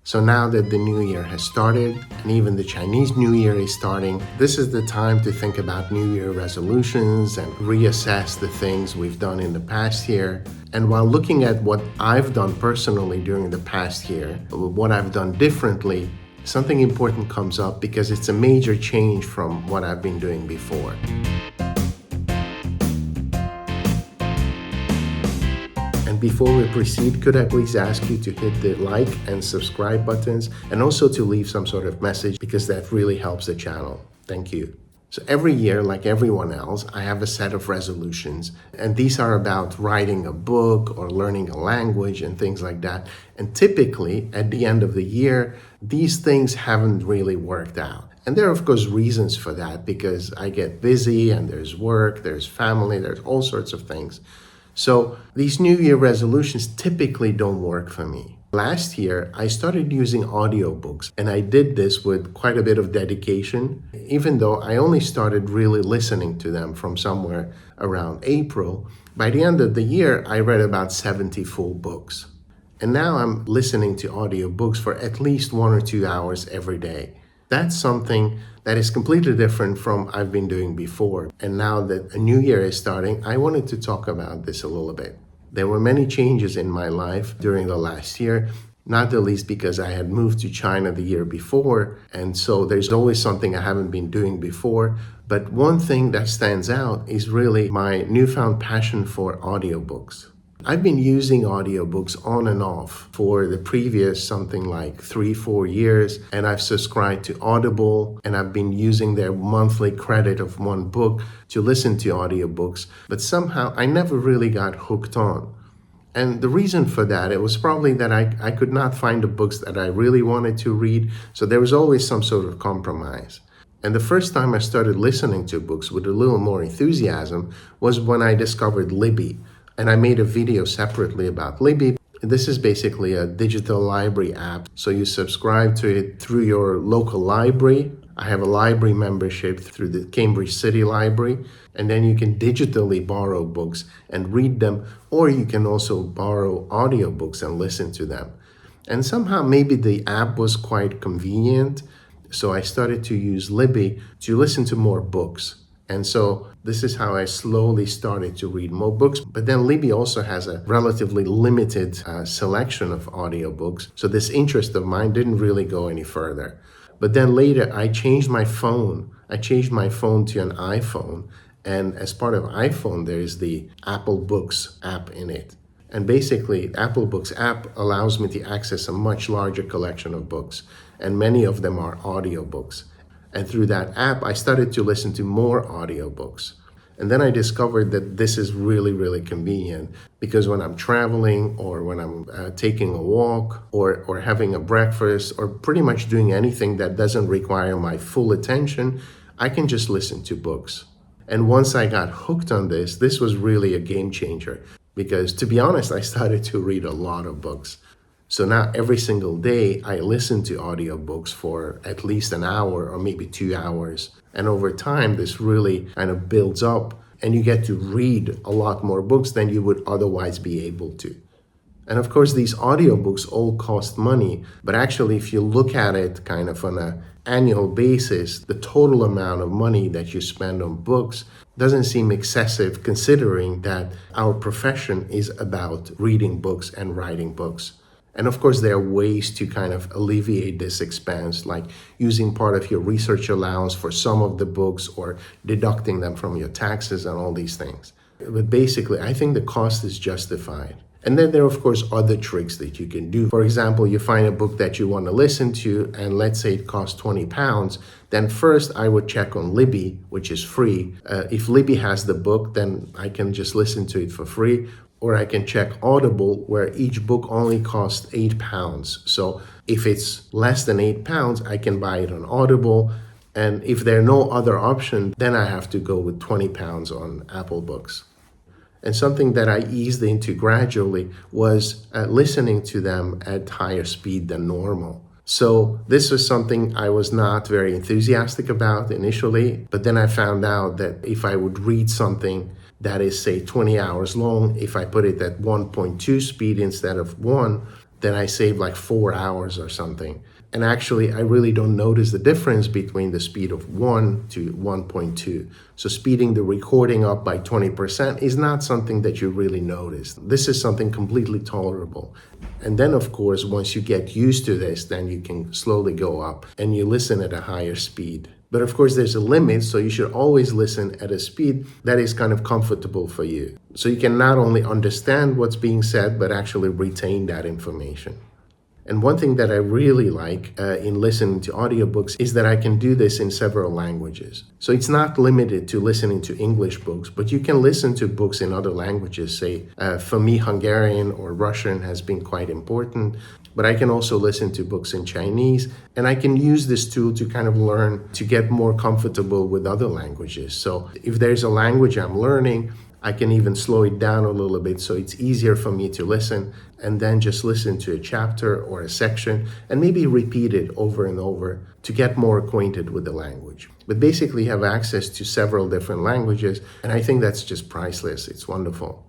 So now that the new year has started, and even the Chinese New Year is starting, this is the time to think about New Year resolutions and reassess the things we've done in the past year. And while looking at what I've done personally during the past year, what I've done differently, something important comes up because it's a major change from what I've been doing before. And before we proceed, could I please ask you to hit the like and subscribe buttons and also to leave some sort of message because that really helps the channel. Thank you. So every year, like everyone else, I have a set of resolutions, and these are about writing a book or learning a language and things like that. And typically, at the end of the year, these things haven't really worked out. And there are, of course, reasons for that because I get busy and there's work, there's family, there's all sorts of things. So these New Year resolutions typically don't work for me. Last year, I started using audiobooks, and I did this with quite a bit of dedication, even though I only started really listening to them from somewhere around April. By the end of the year, I read about 70 full books. And now I'm listening to audiobooks for at least 1 or 2 hours every day. That's something that is completely different from I've been doing before. And now that a new year is starting, I wanted to talk about this a little bit. There were many changes in my life during the last year, not the least because I had moved to China the year before. And so there's always something I haven't been doing before. But one thing that stands out is really my newfound passion for audiobooks. I've been using audiobooks on and off for the previous something like 3-4 years, and I've subscribed to Audible, and I've been using their monthly credit of one book to listen to audiobooks, but somehow I never really got hooked on. And the reason for that, it was probably that I could not find the books that I really wanted to read, so there was always some sort of compromise. And the first time I started listening to books with a little more enthusiasm was when I discovered Libby. And I made a video separately about Libby. This is basically a digital library app. So you subscribe to it through your local library. I have a library membership through the Cambridge City Library. And then you can digitally borrow books and read them. Or you can also borrow audiobooks and listen to them. And somehow maybe the app was quite convenient. So I started to use Libby to listen to more books. And so this is how I slowly started to read more books. But then Libby also has a relatively limited selection of audiobooks. So this interest of mine didn't really go any further. But then later I changed my phone. I changed my phone to an iPhone. And as part of iPhone, there's the Apple Books app in it. And basically, Apple Books app allows me to access a much larger collection of books. And many of them are audiobooks. And through that app, I started to listen to more audiobooks. And then I discovered that this is really, really convenient because when I'm traveling or when I'm taking a walk or having a breakfast or pretty much doing anything that doesn't require my full attention, I can just listen to books. And once I got hooked on this was really a game changer because to be honest, I started to read a lot of books. So now every single day I listen to audiobooks for at least an hour or maybe 2 hours. And over time, this really kind of builds up and you get to read a lot more books than you would otherwise be able to. And of course, these audiobooks all cost money, but actually if you look at it kind of on an annual basis, the total amount of money that you spend on books doesn't seem excessive considering that our profession is about reading books and writing books. And of course, there are ways to kind of alleviate this expense, like using part of your research allowance for some of the books or deducting them from your taxes and all these things. But basically, I think the cost is justified. And then there are, of course, other tricks that you can do. For example, you find a book that you want to listen to, and let's say it costs £20. Then first, I would check on Libby, which is free. If Libby has the book, then I can just listen to it for free. Or I can check Audible, where each book only costs £8. So if it's less than £8, I can buy it on Audible. And if there are no other option, then I have to go with £20 on Apple Books. And something that I eased into gradually was listening to them at higher speed than normal. So this was something I was not very enthusiastic about initially, but then I found out that if I would read something that is, say, 20 hours long, if I put it at 1.2 speed instead of 1, then I save like 4 hours or something. And actually, I really don't notice the difference between the speed of 1 to 1.2. So speeding the recording up by 20% is not something that you really notice. This is something completely tolerable. And then, of course, once you get used to this, then you can slowly go up and you listen at a higher speed. But of course, there's a limit, so you should always listen at a speed that is kind of comfortable for you. So you can not only understand what's being said, but actually retain that information. And one thing that I really like in listening to audiobooks is that I can do this in several languages. So it's not limited to listening to English books, but you can listen to books in other languages. Say, for me, Hungarian or Russian has been quite important, but I can also listen to books in Chinese, and I can use this tool to kind of learn to get more comfortable with other languages. So if there's a language I'm learning, I can even slow it down a little bit so it's easier for me to listen, and then just listen to a chapter or a section and maybe repeat it over and over to get more acquainted with the language. But basically have access to several different languages, and I think that's just priceless. It's wonderful.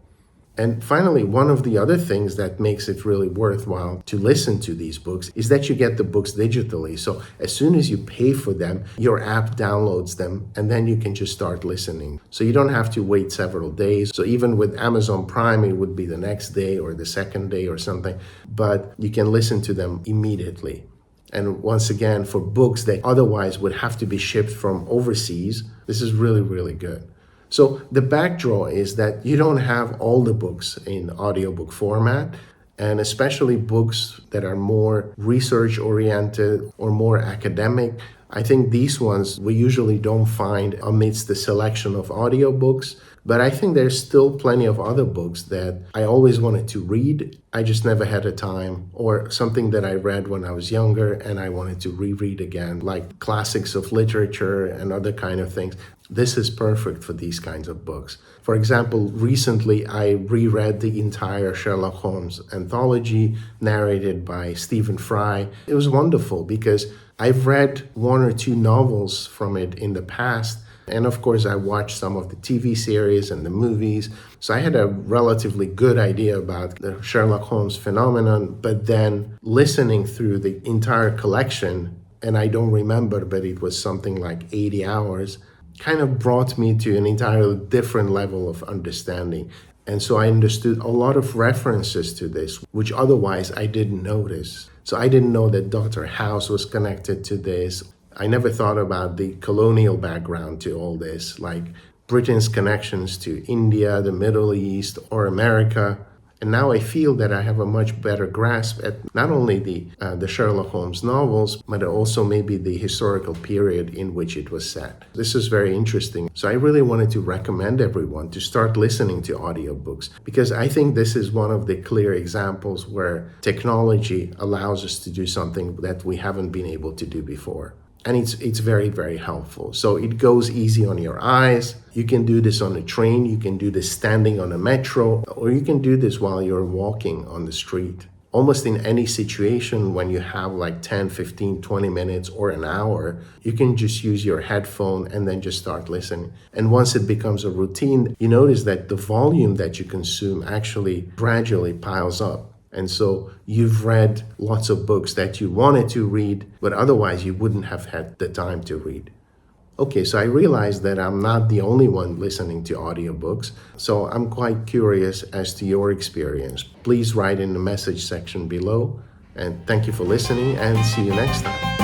And finally, one of the other things that makes it really worthwhile to listen to these books is that you get the books digitally. So as soon as you pay for them, your app downloads them, and then you can just start listening. So you don't have to wait several days. So even with Amazon Prime, it would be the next day or the second day or something, but you can listen to them immediately. And once again, for books that otherwise would have to be shipped from overseas, this is really, really good. So the backdraw is that you don't have all the books in audiobook format, and especially books that are more research-oriented or more academic. I think these ones we usually don't find amidst the selection of audiobooks, but I think there's still plenty of other books that I always wanted to read. I just never had the time, or something that I read when I was younger and I wanted to reread again, like classics of literature and other kind of things. This is perfect for these kinds of books. For example, recently I reread the entire Sherlock Holmes anthology narrated by Stephen Fry. It was wonderful because I've read one or two novels from it in the past. And of course, I watched some of the TV series and the movies. So I had a relatively good idea about the Sherlock Holmes phenomenon. But then listening through the entire collection, and I don't remember, but it was something like 80 hours, kind of brought me to an entirely different level of understanding. And so I understood a lot of references to this, which otherwise I didn't notice. So I didn't know that Dr. House was connected to this. I never thought about the colonial background to all this, like Britain's connections to India, the Middle East, or America. And now I feel that I have a much better grasp at not only the Sherlock Holmes novels, but also maybe the historical period in which it was set. This is very interesting. So I really wanted to recommend everyone to start listening to audiobooks, because I think this is one of the clear examples where technology allows us to do something that we haven't been able to do before. And it's very, very helpful. So it goes easy on your eyes. You can do this on a train. You can do this standing on a metro, or you can do this while you're walking on the street. Almost in any situation when you have like 10, 15, 20 minutes or an hour, you can just use your headphone and then just start listening. And once it becomes a routine, you notice that the volume that you consume actually gradually piles up. And so you've read lots of books that you wanted to read, but otherwise you wouldn't have had the time to read. Okay, so I realized that I'm not the only one listening to audiobooks, so I'm quite curious as to your experience. Please write in the message section below, and thank you for listening, and see you next time.